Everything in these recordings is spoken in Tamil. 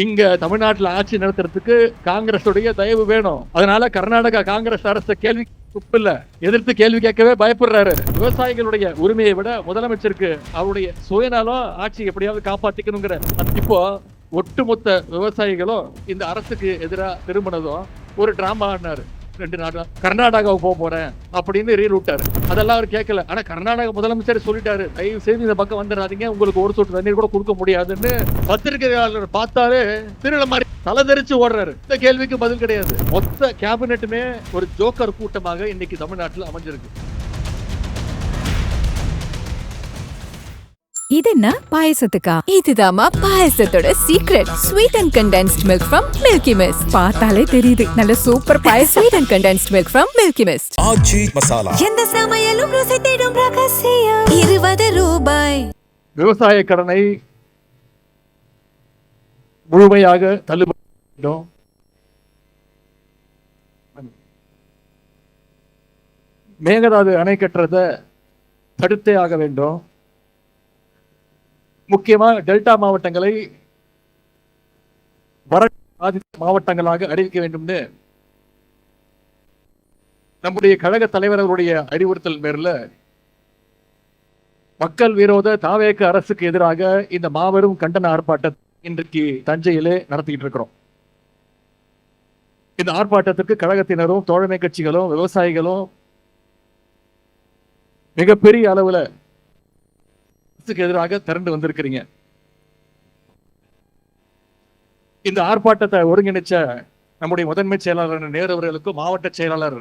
இங்க தமிழ்நாட்டில் ஆட்சி நடத்துறதுக்கு காங்கிரஸுடைய தயவு வேணும். அதனால கர்நாடகா காங்கிரஸ் அரசு கேள்வி இல்ல எதிர்த்து கேள்வி கேட்கவே பயப்படுறாரு. விவசாயிகளுடைய உரிமையை விட முதலமைச்சருக்கு அவருடைய சுயநலம் ஆட்சி எப்படியாவது காப்பாத்திக்கணுங்கிற இப்போ ஒட்டுமொத்த விவசாயிகளும் இந்த அரசுக்கு எதிராக திரும்பினதும் ஒரு டிராமா ஆடினாரு. 2 நாள் கர்நாடகாவுக்கு போறேன் அப்படின்னு ரீரூட்டாரு. அதெல்லாம் அவர் கேட்கல. ஆனா கர்நாடக முதலமைச்சர் சொல்லிட்டாரு, தயவு செய்து இந்த பக்கம் வந்துடாதீங்க, உங்களுக்கு ஒரு சொட்டு தண்ணீர் கூட கொடுக்க முடியாதுன்னு. பத்திரிகையாளர் பார்த்தாலே திருட மாதிரி தலைதெரிச்சு ஓடுறாரு. இந்த கேள்விக்கு பதில் கிடையாது. மொத்த கேபினெட்டுமே ஒரு ஜோக்கர் கூட்டமாக இன்னைக்கு தமிழ்நாட்டில் அமைஞ்சிருக்கு. இது என்ன பாயசத்துக்கா? இதுதாமா பாயசத்தோட secret. Sweet and condensed milk from Milky Mist. பார்த்தாலே தெரியுது நல்ல சூப்பர் பாயசம். Sweet and condensed milk from Milky Mist. Aachi Masala. எந்த சமையலும் ருசி தேடும் ரகசியம். 20 ரூபாய். விவசாய கடனை முழுமையாக தள்ளுபடி வேண்டும். மேகதாது அணை கட்டுறதை தடுத்தே ஆக வேண்டும். முக்கியமா டெல்டா மாவட்டங்களை வறட்சி பாதித்த மாவட்டங்களாக அறிவிக்க வேண்டும்னு நம்முடைய கழக தலைவர் அவருடைய அறிவுறுத்தல் பேரில் மக்கள் விரோத தாவேக அரசுக்கு எதிராக இந்த மாபெரும் கண்டன ஆர்ப்பாட்டத்தை இன்றைக்கு தஞ்சையிலே நடத்திக்கிட்டு இருக்கிறோம். இந்த ஆர்ப்பாட்டத்திற்கு கழகத்தினரும் தோழமை கட்சிகளும் விவசாயிகளும் மிகப்பெரிய அளவுல எதிராக திரண்டு வந்திருக்கிறீங்க. இந்த ஆர்ப்பாட்டத்தை ஒருங்கிணைச்ச நம்முடைய முதன்மை செயலாளர் நேரு அவர்களுக்கும் மாவட்ட செயலாளர்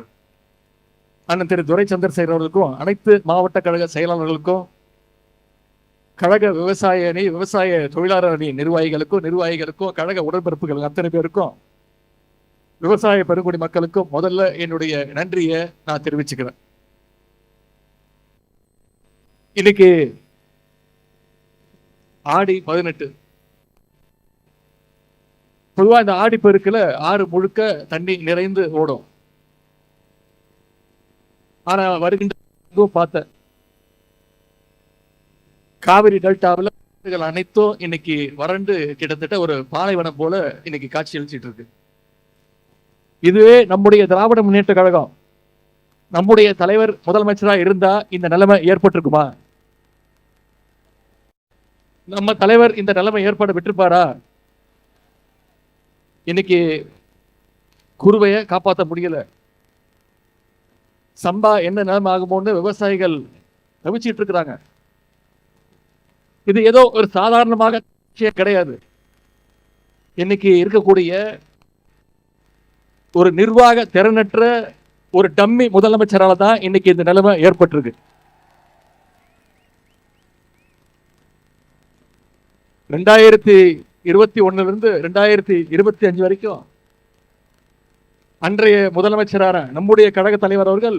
அண்ணன் திரு துரை சந்திரசேகர் அவர்களுக்கும் அனைத்து மாவட்ட கழக செயலாளர்களுக்கும் கழக விவசாய அணி விவசாய தொழிலாளர் அணி நிர்வாகிகளுக்கும் கழக உடன்பிறப்புகள் அத்தனை பேருக்கும் விவசாய பெருங்குடி மக்களுக்கும் முதல்ல என்னுடைய நன்றியை நான் தெரிவிச்சுக்கிறேன். இன்னைக்கு ஆடி 18. பொதுவா இந்த ஆடி பெருக்குல ஆறு முழுக்க தண்ணி நிறைந்து ஓடும். ஆனா வருகின்ற பார்த்த காவிரி டெல்டாவில் அனைத்தும் இன்னைக்கு வறண்டு கிட்டத்தட்ட ஒரு பாலைவனம் போல இன்னைக்கு காட்சி அளிச்சிட்டு இருக்கு. இதுவே நம்முடைய திராவிட முன்னேற்ற கழகம் நம்முடைய தலைவர் முதலமைச்சராக இருந்தா இந்த நிலைமை ஏற்பட்டிருக்குமா? நம்ம தலைவர் இந்த நிலைமை ஏற்பாடு விட்டுருப்பாரா? இன்னைக்கு குருவைய காப்பாற்ற முடியல. சம்பா என்ன நிலைமை ஆகுமோன்னு விவசாயிகள் தவிச்சிட்டு இருக்கிறாங்க. இது ஏதோ ஒரு சாதாரணமாக கிடையாது. இன்னைக்கு இருக்கக்கூடிய ஒரு நிர்வாக திறனற்ற ஒரு டம்மி முதலமைச்சரால தான் இன்னைக்கு இந்த நிலைமை ஏற்பட்டிருக்கு. 2021 2025 வரைக்கும் அன்றைய முதலமைச்சரான நம்முடைய கழக தலைவர் அவர்கள்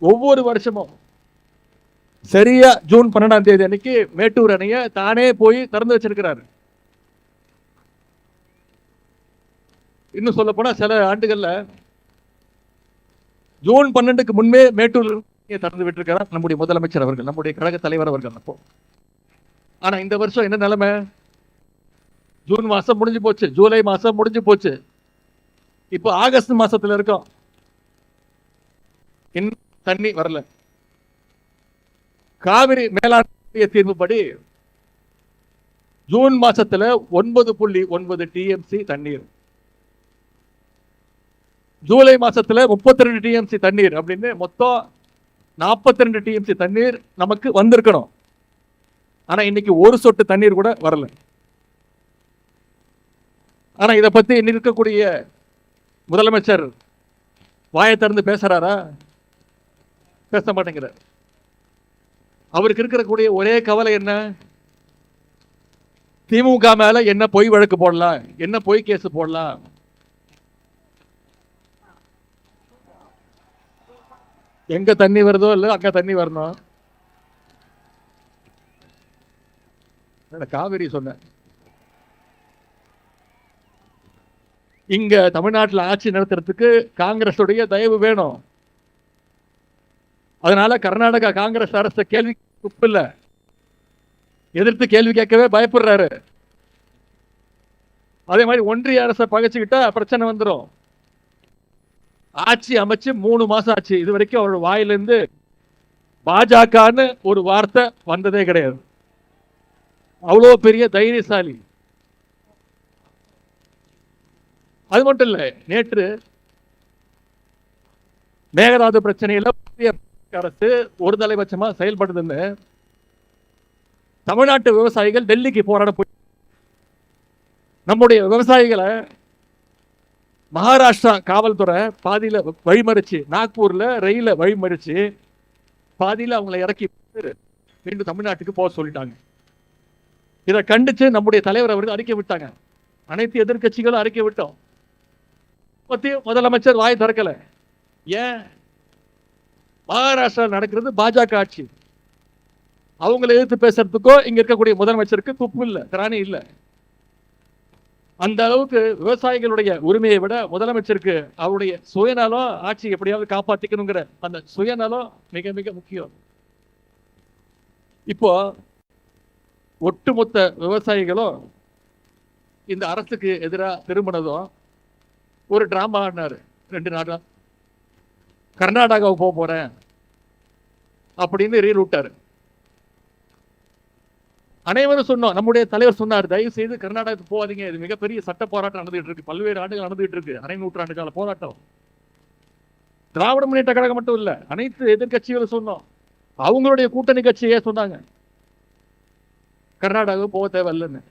ஒவ்வொரு வருஷமும் சரியா ஜூன் 12ஆம் தேதி அன்னைக்கு மேட்டூர் அணையை தானே போய் திறந்து வச்சிருக்கிறாரு. இன்னும் சொல்ல போனா சில ஆண்டுகள்ல ஜூன் 12க்கு முன்பே மேட்டூர் திறந்து விட்டிருக்கிறார் நம்முடைய முதலமைச்சர் அவர்கள், நம்முடைய கழக தலைவர் அவர்கள். அப்போ ஆனா இந்த வருஷம் என்ன நிலைமை? ஜூன் மாசம் முடிஞ்சு போச்சு, ஜூலை மாசம் முடிஞ்சு போச்சு, இப்போ ஆகஸ்ட் மாசத்துல இருக்கோம், இன்னும் தண்ணி வரல. காவிரி மேலாண்மை தீர்வுப்படி ஜூன் மாசத்துல 9.9 டிஎம்சி தண்ணீர், ஜூலை மாசத்துல 32 டிஎம்சி தண்ணீர் அப்படின்னு மொத்தம் 42 டிஎம்சி தண்ணீர் நமக்கு வந்திருக்கணும். ஆனா இன்னைக்கு ஒரு சொட்டு தண்ணீர் கூட வரல. ஆனா இதை பத்தி இருக்கக்கூடிய முதலமைச்சர் வாயை திறந்து பேசுறாரா? பேச மாட்டேங்கிறார். அவருக்கு இருக்கக்கூடிய ஒரே கவலை என்ன? திமுக மேல என்ன பொய் வழக்கு போடலாம், என்ன பொய் கேஸ் போடலாம். எங்க தண்ணி வருதோ இல்ல அங்க தண்ணி வரணும். காவிரி சொன்ன இங்க தமிழ்நாட்டில் ஆட்சி நடத்துறதுக்கு காங்கிரஸுடைய தயவு வேணும். அதனால கர்நாடகா காங்கிரஸ் அரசு கேள்வி இல்ல எதிர்த்து கேள்வி கேட்கவே பயப்படுறாரு. அதே மாதிரி ஒன்றிய அரசை பகைச்சுக்கிட்டா பிரச்சனை வந்துடும். ஆட்சி அமைச்சு 3 மாசம் ஆச்சு, இது வரைக்கும் அவரோட வாயிலிருந்து பாஜகன்னு ஒரு வார்த்தை வந்ததே கிடையாது. அவ்வளோ பெரிய தைரியசாலி. அது மட்டும் இல்ல, நேற்று மேகதாது பிரச்சனையில அரசு ஒரு தலைபட்சமா செயல்படுதுன்னு தமிழ்நாட்டு விவசாயிகள் டெல்லிக்கு போராட போய் நம்முடைய விவசாயிகளை மகாராஷ்டிரா காவல்துறை பாதியில வழிமறிச்சு, நாக்பூர்ல ரயில வழிமறிச்சு பாதியில அவங்களை இறக்கி மீண்டும் தமிழ்நாட்டுக்கு போக சொல்லிட்டாங்க. இதை கண்டிச்சு நம்முடைய தலைவர் அவர்கள் அறிக்கை விட்டாங்க. அனைத்து எதிர்கட்சிகளும் அறிக்கை விட்டோம். முதலமைச்சர் வாய் திறக்கல. ஏன்? மகாராஷ்டிரா நடக்கிறது பாஜக ஆட்சி. அவங்களை எதிர்த்து பேசுறதுக்கோ இங்க இருக்கக்கூடிய முதலமைச்சருக்கு துப்பு இல்லை, திராணி இல்லை. அந்த அளவுக்கு விவசாயிகளுடைய உரிமையை விட முதலமைச்சருக்கு அவருடைய சுயநலம், ஆட்சி எப்படியாவது காப்பாத்திக்கணுங்கிற அந்த சுயநலம் மிக மிக முக்கியம். இப்போ ஒட்டுமொத்த விவசாயிகளும் இந்த அரசுக்கு எதிராக திரும்பினதும் ஒரு டிராமா ஆடினாரு. 2 நாள் கர்நாடகாவுக்கு போறேன் அப்படின்னு ரீல் விட்டாரு. அனைவரும் சொன்னோம், நம்முடைய தலைவர் சொன்னார், தயவு செய்து கர்நாடகத்துக்கு போகாதீங்க, இது மிகப்பெரிய சட்ட போராட்டம் நடந்துகிட்டு இருக்கு, பல்வேறு ஆண்டுகள் நடந்துகிட்டு இருக்கு, அரை நூற்றாண்டு கால போராட்டம். திராவிட முன்னேற்ற கழகம் மட்டும் இல்ல, அனைத்து எதிர்கட்சிகளும் சொன்னோம். அவங்களுடைய கூட்டணி கட்சியே சொன்னாங்க கர்நாடகாவுக்கு போக தேவையில்லைன்னு.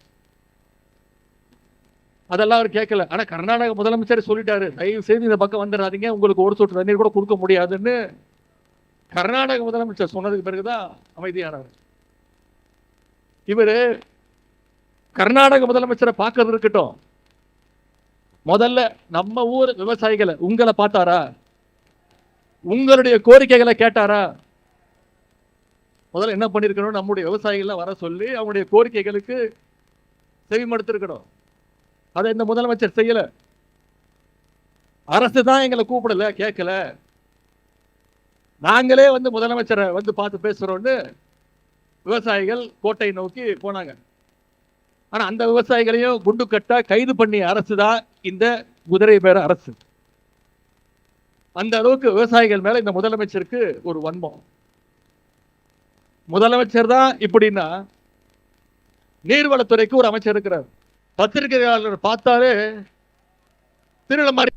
அதெல்லாம் அவர் கேட்கல. ஆனா கர்நாடக முதலமைச்சர் சொல்லிட்டாரு, தயவு செய்து இந்த பக்கம் வந்துடாதீங்க, உங்களுக்கு ஒரு சொட்டு தண்ணீர் கூட கொடுக்க முடியாதுன்னு கர்நாடக முதலமைச்சர் சொன்னதுக்கு பிறகுதான் அமைதியானவர். இவரு கர்நாடக முதலமைச்சரை பார்க்கறது இருக்கட்டும், முதல்ல நம்ம ஊர் விவசாயிகளை உங்களை பார்த்தாரா? உங்களுடைய கோரிக்கைகளை கேட்டாரா? முதல்ல என்ன பண்ணிருக்கணும், நம்முடைய விவசாயிகள் வர சொல்லி அவங்களுடைய கோரிக்கைகளுக்கு செவிமடுத்திருக்கணும். அதை இந்த முதலமைச்சர் செய்யல. அரசு தான் எங்களை கூப்பிடல, கேட்கல, நாங்களே வந்து முதலமைச்சரை வந்து பார்த்து பேசுறோம்னு விவசாயிகள் கோட்டை நோக்கி போனாங்க. ஆனா அந்த விவசாயிகளையும் குண்டு கட்டா கைது பண்ணி அரசு தான் இந்த குதிரை பேர அரசு. அந்த அளவுக்கு விவசாயிகள் மேல இந்த முதலமைச்சருக்கு ஒரு வன்மம். முதலமைச்சர் தான் இப்படின்னா, நீர்வளத்துறைக்கு ஒரு அமைச்சர் இருக்கிறார், பத்திரிகையாளர் பார்த்தாலே திருநெல் மாதிரி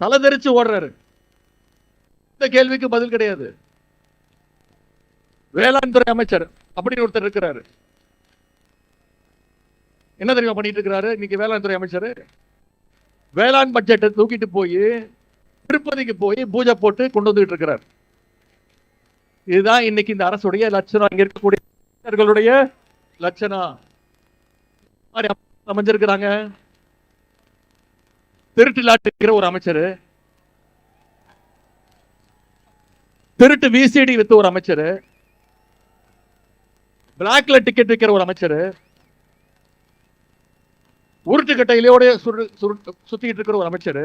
தலைதெரிச்சு ஓடுறாரு. இந்த கேள்விக்கு பதில் கிடையாது. வேளாண் துறை அமைச்சர் அப்படின்னு ஒருத்தர் இருக்கிறாரு. என்ன தெரியுமா பண்ணிட்டு இருக்கிறாரு இன்னைக்கு வேளாண் துறை அமைச்சர்? வேளாண் பட்ஜெட்டை தூக்கிட்டு போய் திருப்பதிக்கு போய் பூஜை போட்டு கொண்டு வந்துட்டு இருக்கிறார். இதுதான் இன்னைக்கு இந்த அரசுடைய லட்சணம், இங்க இருக்கக்கூடிய லட்சணம் அமைஞ்சிருக்கிறாங்க. திருட்டு லாட்டுக்கிற ஒரு அமைச்சர், திருட்டு விசிடி வித்து ஒரு அமைச்சர், பிளாக்ல டிக்கெட் விற்கிற ஒரு அமைச்சர், உருட்டு கட்டையிலோட சுத்திட்டு இருக்கிற ஒரு அமைச்சர்,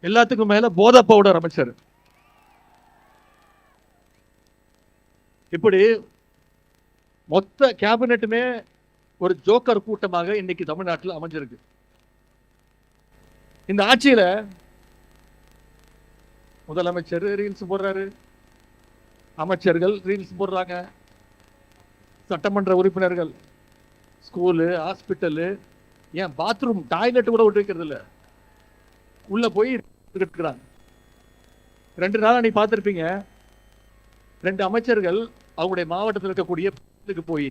எல்லாத்துக்கும் மேல போதை பவுடர் அமைச்சர். இப்படி மொத்த கேபினெட்டுமே ஒரு ஜோக்கர் கூட்டமாக இன்னைக்கு தமிழ்நாட்டில் அமைஞ்சிருக்கு. இந்த ஆட்சியில முதலமைச்சர் ரீல்ஸ் போடுறாரு, அமைச்சர்கள் ரீல்ஸ் போடுறாங்க, சட்டமன்ற உறுப்பினர்கள் ஸ்கூலு, ஹாஸ்பிட்டலு, ஏன் பாத்ரூம் டாய்லெட் கூட விட்டு வைக்கிறது இல்லை, உள்ள போய் இருக்கிறாங்க. 2 நாளா நீ பார்த்திருப்பீங்க, 2 அமைச்சர்கள் அவங்களுடைய மாவட்டத்தில் இருக்கக்கூடிய போய்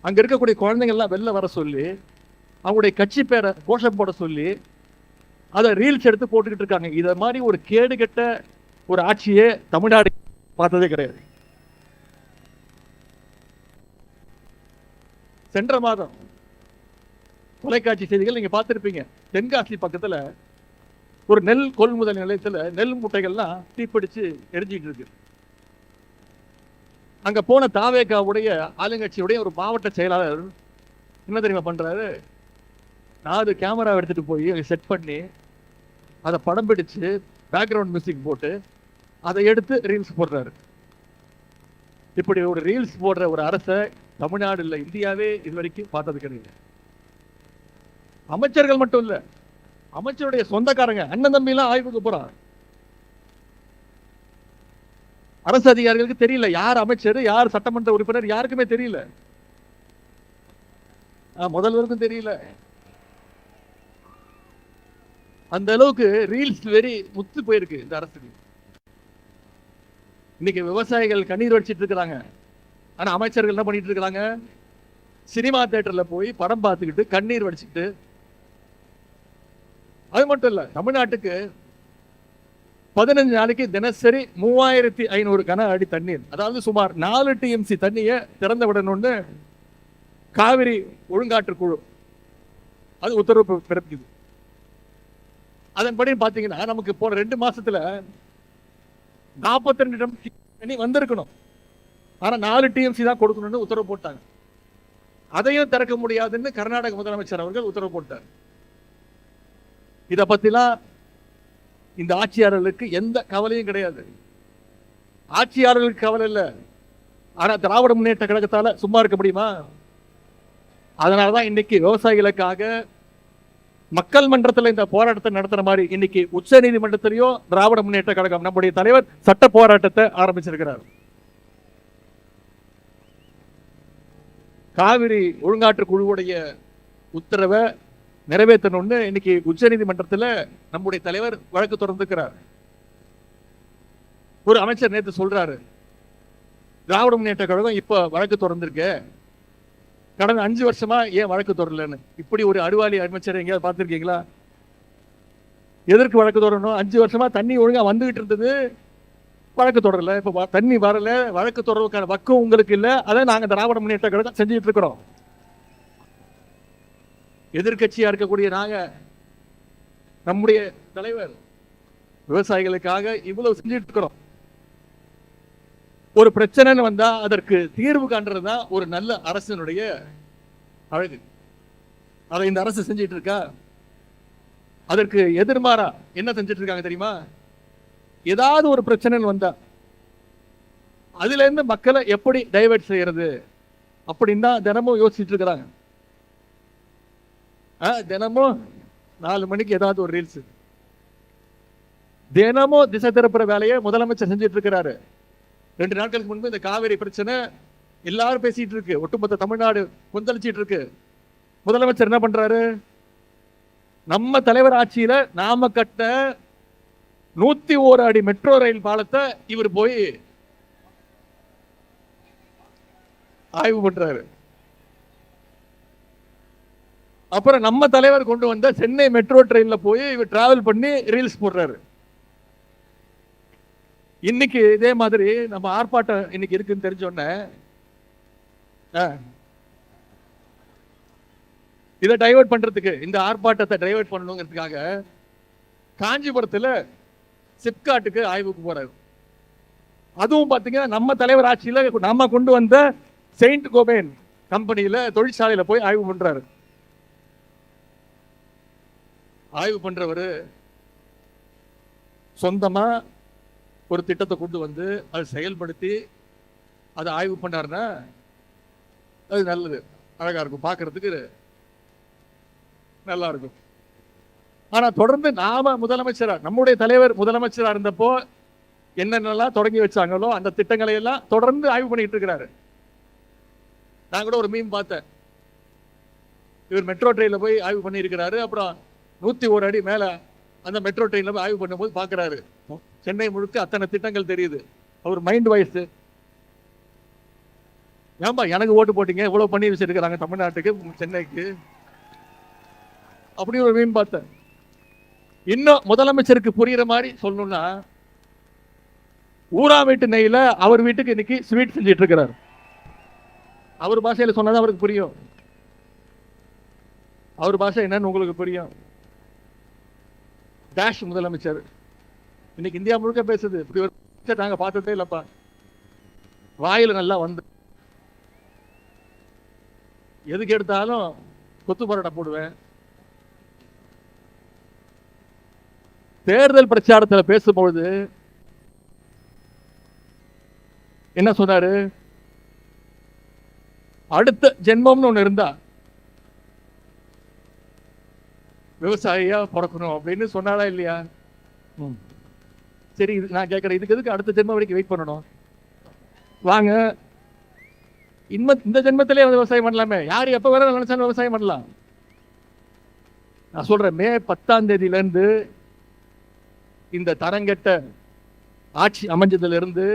அங்க இருக்கக்கூடிய குழந்தைங்க எல்லாம் வெளில வர சொல்லி அவங்களுடைய கட்சி பேரை கோஷம் போட சொல்லி அதை ரீல்ஸ் எடுத்து போட்டுக்கிட்டு இருக்காங்க. இத மாதிரி ஒரு கேடு கெட்ட ஒரு ஆட்சியே தமிழ்நாடு பார்த்ததே கிடையாது. சென்ற மாதம் தொலைக்காட்சி செய்திகள் நீங்க பார்த்திருப்பீங்க, தென்காசி பக்கத்துல ஒரு நெல் கொள்முதல் நிலையத்துல நெல் மூட்டைகள்லாம் தீப்பிடிச்சு எரிஞ்சிட்டு இருக்கு. அங்க போன தாவேகாவுடைய ஆளுங்கட்சியுடைய ஒரு மாவட்ட செயலாளர் என்ன தெரியுமா பண்றாரு, 4 கேமரா எடுத்துட்டு போய் செட் பண்ணி அதை படம் பிடிச்சு பேக்ரவுண்ட் மியூசிக் போட்டு அதை எடுத்து ரீல்ஸ் போடுறாரு. இப்படி ஒரு ரீல்ஸ் போடுற ஒரு அரசை தமிழ்நாடு இல்ல இந்தியாவே இது வரைக்கும் பார்த்தது கிடையாது. அமைச்சர்கள் மட்டும் இல்ல, அமைச்சருடைய சொந்தக்காரங்க அண்ணன் தம்பி எல்லாம் ஆய்வுக்கு போறான். அரசு அதிகாரிகளுக்கு தெரியல யார் அமைச்சர் யார் சட்டமன்ற உறுப்பினர், யாருக்குமே தெரியல, முதல்வருக்கும் தெரியல. அந்த அளவுக்கு ரீல்ஸ் வெறி முத்து போயிருக்கு இந்த அரசுக்கு. இன்னைக்கு விவசாயிகள் கண்ணீர் வடிச்சிட்டு இருக்கிறாங்க. ஆனா அமைச்சர்கள் என்ன பண்ணிட்டு இருக்கிறாங்க? சினிமா தியேட்டர்ல போய் படம் பார்த்துக்கிட்டு கண்ணீர் வடிச்சுக்கிட்டு. அது மட்டும் இல்ல, தமிழ்நாட்டுக்கு 15 நாளைக்கு தினசரி 3500 கன அடி தண்ணீர், அதாவது சுமார் 4 TMC தண்ணியை திறந்து விடணும்னு காவிரி ஒழுங்காற்று குழு அது உத்தரவு பிறப்பிக்குது. அதன்படி பாத்தீங்கன்னா நமக்கு போன 2 மாசத்துல 42 தண்ணி வந்திருக்கணும். ஆனா 4 TMC தான் கொடுக்கணும்னு உத்தரவு போட்டாங்க. அதையும் திறக்க முடியாதுன்னு கர்நாடக முதலமைச்சர் அவர்கள் உத்தரவு போட்டார். இத பத்திலாம் இந்த ஆட்சியாளர்களுக்கு எந்த கவலையும் கிடையாது. ஆட்சியாளர்களுக்கு கவலை இல்லை, ஆனா திராவிட முன்னேற்ற கழகத்தால சும்மா இருக்க முடியுமா? அதனாலதான் இன்னைக்கு விவசாயிகளுக்காக மக்கள் மன்றத்தில் இந்த போராட்டத்தை நடத்துற மாதிரி இன்னைக்கு உச்ச நீதிமன்றத்திலேயும் திராவிட முன்னேற்ற கழகம் நம்முடைய தலைவர் சட்ட போராட்டத்தை ஆரம்பிச்சிருக்கிறார். காவிரி ஒழுங்காற்று குழுவுடைய உத்தரவை நிறைவேற்றணும்னு இன்னைக்கு உச்ச நீதிமன்றத்தில் நம்முடைய தலைவர் வழக்கு தொடர்ந்துக்கிறார். ஒரு அமைச்சர் நேற்று சொல்றாரு, திராவிட முன்னேற்ற கழகம் இப்ப வழக்கு தொடர்ந்திருக்க, கடந்த 5 வருஷமா ஏன் வழக்கு தொடரலன்னு. இப்படி ஒரு அறிவாளி அமைச்சர் எங்கேயாவது பார்த்திருக்கீங்களா? எதற்கு வழக்கு தொடரணும்? 5 வருஷமா தண்ணி ஒழுங்கா வந்துகிட்டு இருந்தது, வழக்கு தொடரல. இப்ப தண்ணி வரல, வழக்கு தொடர்றதுக்கான பக்கம் உங்களுக்கு இல்ல, அதை நாங்க திராவிட முன்னேற்ற கழகம் செஞ்சுட்டு இருக்கிறோம். எதிர்கட்சியா இருக்கக்கூடிய நாங்க, நம்முடைய தலைவர் விவசாயிகளுக்காக இவ்வளவு செஞ்சுட்டு இருக்கிறோம். ஒரு பிரச்சனைன்னு வந்தா அதற்கு தீர்வு காண்றதுதான் ஒரு நல்ல அரசினுடைய அழகு. அதை இந்த அரசு செஞ்சிட்டு இருக்கா? அதற்கு எதிர்மாறா என்ன செஞ்சிட்டு இருக்காங்க தெரியுமா? ஏதாவது ஒரு பிரச்சனைன்னு வந்தா அதுல இருந்து மக்களை எப்படி டைவர்ட் செய்யறது அப்படின்னு தான் தினமும் யோசிச்சுட்டு இருக்கிறாங்க. தினமும் 4 மணிக்கு ஏதாவது ஒரு ரீல்ஸ், தினமும் திசை திருப்புற வேலையை முதலமைச்சர் செஞ்சிட்டு இருக்கிறாரு. 2 நாட்களுக்கு முன்பு இந்த காவிரி பிரச்சனை எல்லாரும் பேசிட்டு இருக்கு, ஒட்டுமொத்த தமிழ்நாடு கொந்தளிச்சிட்டு இருக்கு. முதலமைச்சர் என்ன பண்றாரு? நம்ம தலைவர் ஆட்சியில நாம கட்ட 101 அடி மெட்ரோ ரயில் பாலத்தை இவர் போய் ஆய்வு பண்றாரு. அப்புறம் நம்ம தலைவர் கொண்டு வந்த சென்னை மெட்ரோ ட்ரெயின்ல போய் இவர் டிராவல் பண்ணி ரீல்ஸ் போடுறாரு. இன்னைக்கு இதே மாதிரி நம்ம ஆர்ப்பாட்டம் இன்னைக்கு இருக்குன்னு தெரிஞ்சோன்ன இதை டைவர்ட் பண்றதுக்கு, இந்த ஆர்ப்பாட்டத்தை டைவர்ட் பண்ணணுங்கிறதுக்காக காஞ்சிபுரத்துல சிப்காட்டுக்கு ஆய்வுக்கு போறாரு. அதுவும் பாத்தீங்கன்னா நம்ம தலைவர் ஆட்சியில நம்ம கொண்டு வந்த செயின்ட் கோபேன் கம்பெனியில தொழிற்சாலையில போய் ஆய்வு பண்றாரு. ஆய்வு பண்றவரு சொந்தமா ஒரு திட்டத்தை கொண்டு வந்து அதை செயல்படுத்தி அதை ஆய்வு பண்ணாருன்னா அது நல்லது, அழகா இருக்கும், பார்க்கறதுக்கு நல்லா இருக்கும். ஆனா தொடர்ந்து நாம முதலமைச்சரா, நம்முடைய தலைவர் முதலமைச்சரா இருந்தப்போ என்னென்னலாம் தொடங்கி வச்சாங்களோ அந்த திட்டங்களை எல்லாம் தொடர்ந்து ஆய்வு பண்ணிட்டு இருக்கிறாரு. நான் கூட ஒரு மீம் பார்த்தேன், இவர் மெட்ரோ ட்ரெயின்ல போய் ஆய்வு பண்ணி இருக்கிறாரு. அப்புறம் 101 அடி மேல அந்த மெட்ரோ ட்ரெயின்ல போய் ஆய்வு பண்ணும்போது பாக்குறாரு சென்னை முழுக்க அத்தனை திட்டங்கள் தெரியுது. அவர் மைண்ட் வாய்ஸ், ஏன்பா எனக்கு ஓட்டு போட்டீங்க, இவ்வளவு பண்ணி வச்சிருக்கிறாங்க தமிழ்நாட்டுக்கு சென்னைக்கு, அப்படி ஒரு மீன் பார்த்தேன். இன்னும் முதலமைச்சருக்கு புரியுற மாதிரி சொல்லணும்னா, ஊரா வீட்டு நெய்ல அவர் வீட்டுக்கு இன்னைக்கு ஸ்வீட் செஞ்சிட்டு இருக்கிறார். அவர் பாஷையில சொன்னதான் அவருக்கு புரியும். அவர் பாஷை என்னன்னு உங்களுக்கு புரியும். டேஷ் முதலமைச்சர் இன்னைக்கு இந்தியா முழுக்க பேசுது. இப்படி ஒரு நாங்க பார்த்ததே இல்லப்பா, வாயில நல்லா வந்து எதுக்கு எடுத்தாலும் கொத்து பரோட்டா போடுவேன். தேர்தல் பிரச்சாரத்தில் பேசும்பொழுது என்ன சொன்னாரு? அடுத்த ஜென்மம்னு ஒண்ணு இருந்தா விவசாயியா பிறக்கணும் அப்படின்னு சொன்னாரா இல்லையா? சரி, நான் கேட்கறேன், இதுக்கு எதுக்கு அடுத்த ஜென்மம் வரைக்கும் வெயிட் பண்ணணும்? வாங்க, இந்த ஜென்மத்திலே விவசாயம் பண்ணலாமே. யார் எப்ப வேற நினைச்சாலும் விவசாயம் பண்ணலாம். நான் சொல்றேன், மே 10ஆம் தேதியிலிருந்து இந்த தரங்கெட்ட ஆட்சி அமைஞ்சதுல இருந்து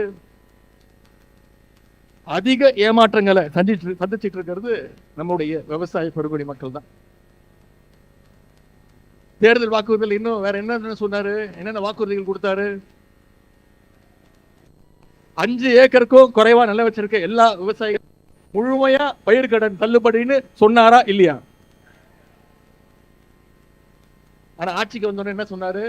அதிக ஏமாற்றங்களை சந்திச்சிட்டு இருக்கிறது நம்முடைய விவசாய பெருங்குடி மக்கள் தான். தேர்தல் வாக்குறுதிகள் இன்னும் வேற என்ன சொன்னாரு, என்னென்ன வாக்குறுதிகள் கொடுத்தாரு? 5 ஏக்கருக்கும் குறைவா நில வச்சிருக்க எல்லா விவசாயிகள் முழுமையா பயிர்க்கடன் தள்ளுபடின்னு சொன்னாரா இல்லையா? ஆனா ஆட்சிக்கு வந்தோன்னு என்ன சொன்னாரு?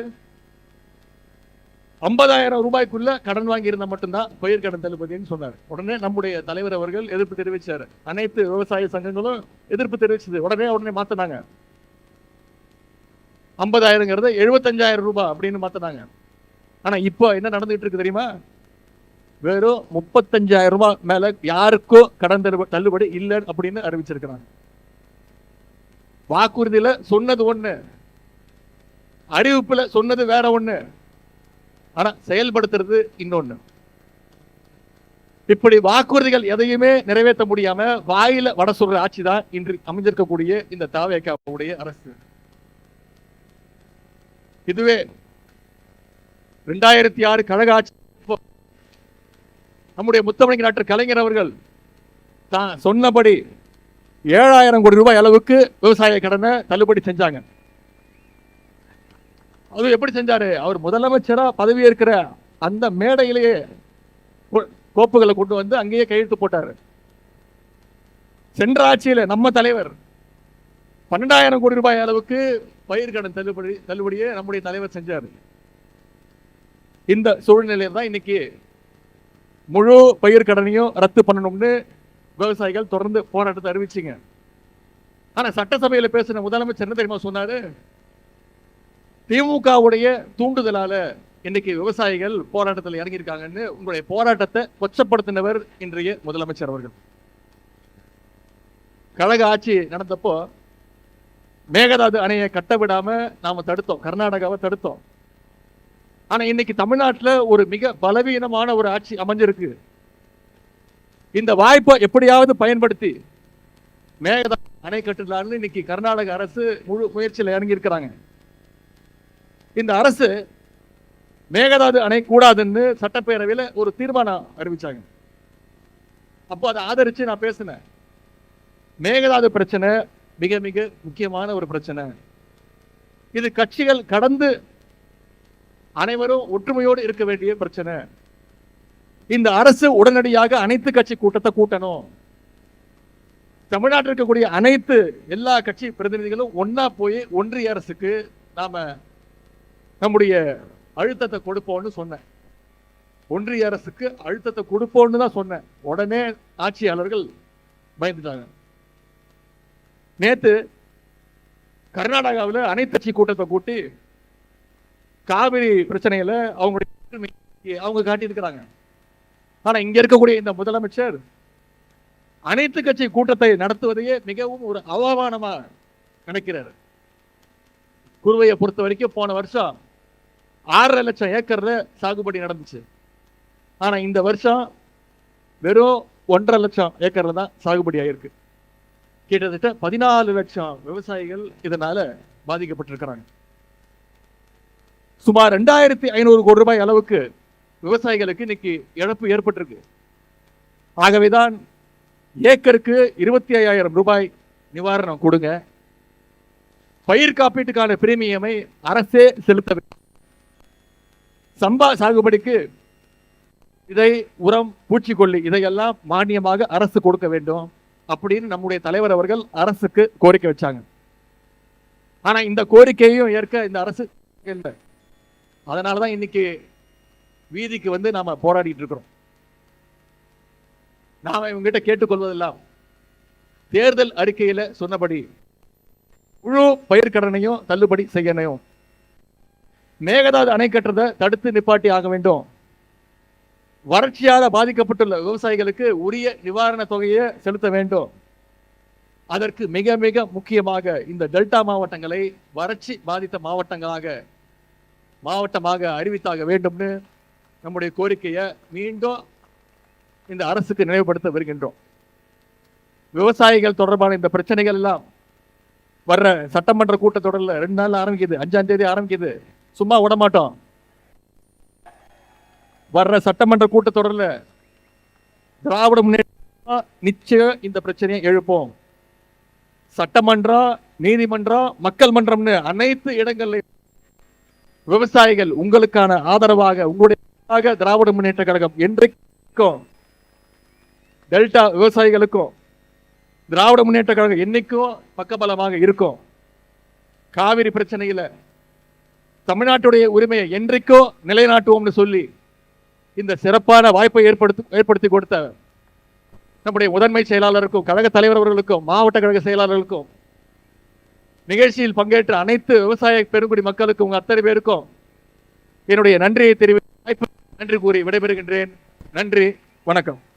50,000 ரூபாய்க்குள்ள கடன் வாங்கி இருந்தா மட்டும்தான் பயிர்க்கடன் தள்ளுபடின்னு சொன்னார். உடனே நம்முடைய தலைவர் அவர்கள் எதிர்ப்பு தெரிவிச்சாரு. அனைத்து விவசாய சங்கங்களும் எதிர்ப்பு தெரிவிச்சது. உடனே மாத்தினாங்க. 50,000 75,000 ரூபாய் அப்படின்னு மாத்தினாங்க. ஆனா இப்போ என்ன நடந்துட்டு இருக்கு தெரியுமா? வெறும் 35,000 ரூபாய் மேல யாருக்கும் கடன் தள்ளுபடி இல்லை அப்படின்னு அறிவிச்சிருக்கிறாங்க. வாக்குறுதியில சொன்னது ஒண்ணு, அறிவிப்புல சொன்னது வேற ஒண்ணு, ஆனா செயல்படுத்துறது இன்னொன்னு. இப்படி வாக்குறுதிகள் எதையுமே நிறைவேற்ற முடியாம வாயில வட சொல்ற ஆட்சி தான் இன்று அமைஞ்சிருக்கக்கூடிய இந்த தவேகாவுடைய அரசு. இதுவே 2006 கழக ஆட்சி நம்முடைய முத்தமிழ் டாக்டர் கலைஞர் அவர்கள் தான் சொன்னபடி 7,000 கோடி ரூபாய் அளவுக்கு விவசாய கடனை தள்ளுபடி செஞ்சாங்க. அது எப்படி செஞ்சாரு? அவர் முதலமைச்சரா பதவி ஏற்கிற அந்த மேடையிலேயே கோப்புகளை கொண்டு வந்து அங்கேயே கையெழுத்து போட்டாரு. சென்ற ஆட்சியில நம்ம தலைவர் 12,000 கோடி ரூபாய் அளவுக்கு பயிர்க்கடன் தள்ளுபடியே நம்முடைய தலைவர் செஞ்சாரு. இந்த சூழ்நிலையில் தான் இன்னைக்கு முழு பயிர்க்கடனையும் ரத்து பண்ணணும்னு விவசாயிகள் தொடர்ந்து போராட்டத்தை அறிவிச்சிங்க. ஆனா சட்டசபையில பேசின முதலமைச்சர் என்ன தெரியுமா சொன்னாரு? திமுகவுடைய தூண்டுதலால இன்னைக்கு விவசாயிகள் போராட்டத்தில் இறங்கியிருக்காங்கன்னு உங்களுடைய போராட்டத்தை கொச்சப்படுத்தினவர் இன்றைய முதலமைச்சர் அவர்கள். கழக ஆட்சி நடந்தப்போ மேகதாது அணையை கட்ட விடாம நாம தடுத்தோம், கர்நாடகாவை தடுத்தோம். ஆனா இன்னைக்கு தமிழ்நாட்டில் ஒரு மிக பலவீனமான ஒரு ஆட்சி அமைஞ்சிருக்கு. இந்த வாய்ப்பை எப்படியாவது பயன்படுத்தி மேகதாது அணை கட்டலான்னு இன்னைக்கு கர்நாடக அரசு முழு முயற்சியில் இறங்கி இருக்கிறாங்க. இந்த அரசு மேகதாது அணை கூடாதுன்னு சட்டப்பேரவையில் ஒரு தீர்மானம் அறிவிச்சாங்க. அப்போ அதை ஆதரிச்சு நான் பேசினேன். மேகதாது பிரச்சனை மிக மிக முக்கியமான ஒரு பிரச்சனை. இது கட்சிகள் கடந்து அனைவரும் ஒற்றுமையோடு இருக்க வேண்டிய பிரச்சனை. இந்த அரசு உடனடியாக அனைத்து கட்சி கூட்டத்தை கூட்டணும். தமிழ்நாட்டில் இருக்கக்கூடிய அனைத்து எல்லா கட்சி பிரதிநிதிகளும் ஒன்னா போய் ஒன்றிய அரசுக்கு நாம நம்முடைய அழுத்தத்தை கொடுப்போம்னு சொன்னேன். ஒன்றிய அரசுக்கு அழுத்தத்தை கொடுப்போம்னு தான் சொன்னேன். உடனே ஆட்சியாளர்கள் பயந்துட்டாங்க. நேத்து கர்நாடகாவில் அனைத்து கட்சி கூட்டத்தை கூட்டி காவிரி பிரச்சனையில அவங்க காட்டியிருக்கிறாங்க. ஆனா இங்க இருக்கக்கூடிய இந்த முதலமைச்சர் அனைத்து கட்சி கூட்டத்தை நடத்துவதையே மிகவும் ஒரு அவமானமா நினைக்கிறார். குருவையை பொறுத்த வரைக்கும் போன வருஷம் 6.5 லட்சம் ஏக்கர்ல சாகுபடி நடந்துச்சு. ஆனா இந்த வருஷம் வெறும் 1.5 லட்சம் ஏக்கர்ல தான் சாகுபடி ஆயிருக்கு. கிட்டத்தட்ட 14 லட்சம் விவசாயிகள் இதனால பாதிக்கப்பட்டிருக்கிறாங்க. சுமார் 2,500 கோடி ரூபாய் அளவுக்கு விவசாயிகளுக்கு இன்னைக்கு இழப்பு ஏற்பட்டிருக்கு. ஆகவேதான் ஏக்கருக்கு 25,000 ரூபாய் நிவாரணம் கொடுங்க, பயிர் காப்பீட்டுக்கான பிரீமியமை அரசே செலுத்த வேண்டும், சம்பா சாகுபடிக்கு இதை உரம் பூச்சிக்கொல்லி இதையெல்லாம் மானியமாக அரசு கொடுக்க வேண்டும் அப்படின்னு நம்முடைய தலைவர் அவர்கள் அரசுக்கு கோரிக்கை வச்சாங்க. ஆனா இந்த கோரிக்கையையும் ஏற்க இந்த அரசு இல்லை. அதனாலதான் இன்னைக்கு வீதிக்கு வந்து நாம போராடிட்டு இருக்கிறோம். நாம இவங்கிட்ட கேட்டுக்கொள்வதெல்லாம் தேர்தல் அறிக்கையில சொன்னபடி முழு பயிர்க்கடனையும் தள்ளுபடி செய்யணும், மேகதாது அணை கட்டுறதை தடுத்து நிப்பாட்டி ஆக வேண்டும், வறட்சியால பாதிக்கப்பட்டுள்ள விவசாயிகளுக்கு உரிய நிவாரண தொகையை செலுத்த வேண்டும். அதற்கு மிக மிக முக்கியமாக இந்த டெல்டா மாவட்டங்களை வறட்சி பாதித்த மாவட்டமாக அறிவித்தாக வேண்டும்னு நம்முடைய கோரிக்கையை மீண்டும் இந்த அரசுக்கு நினைவுபடுத்த வருகின்றோம். விவசாயிகள் தொடர்பான இந்த பிரச்சனைகள் எல்லாம் வர்ற சட்டமன்ற கூட்டத்தொடரில் 2 நாள் ஆரம்பிக்குது, 5ஆம் தேதி ஆரம்பிக்குது. சும்மா விட மாட்டோம். வர்ற சட்டமன்ற கூட்டத்தொடரில் திராவிட முன்னேற்ற நிச்சயம் இந்த பிரச்சனையை எழுப்போம். சட்டமன்றம், நீதிமன்றம், மக்கள் மன்றம்னு அனைத்து இடங்களில் விவசாயிகள் உங்களுக்கான ஆதரவாக, உங்களுடைய திராவிட முன்னேற்ற கழகம் என்றைக்கும் டெல்டா விவசாயிகளுக்கும் திராவிட முன்னேற்ற கழகம் என்னைக்கும் பக்கபலமாக இருக்கும். காவிரி பிரச்சனையில தமிழ்நாட்டுடைய உரிமையை என்றைக்கோ நிலைநாட்டுவோம்னு சொல்லி இந்த சிறப்பான வாய்ப்பை ஏற்படுத்தி கொடுத்த நம்முடைய முதன்மை செயலாளருக்கும், கழக தலைவர் அவர்களுக்கும், மாவட்ட கழக செயலாளர்களுக்கும், நிகழ்ச்சியில் பங்கேற்ற அனைத்து விவசாய பெருங்குடி மக்களுக்கும், உங்க அத்தனை பேருக்கும் என்னுடைய நன்றியை தெரிவித்து நன்றி கூறி விடைபெறுகின்றேன். நன்றி, வணக்கம்.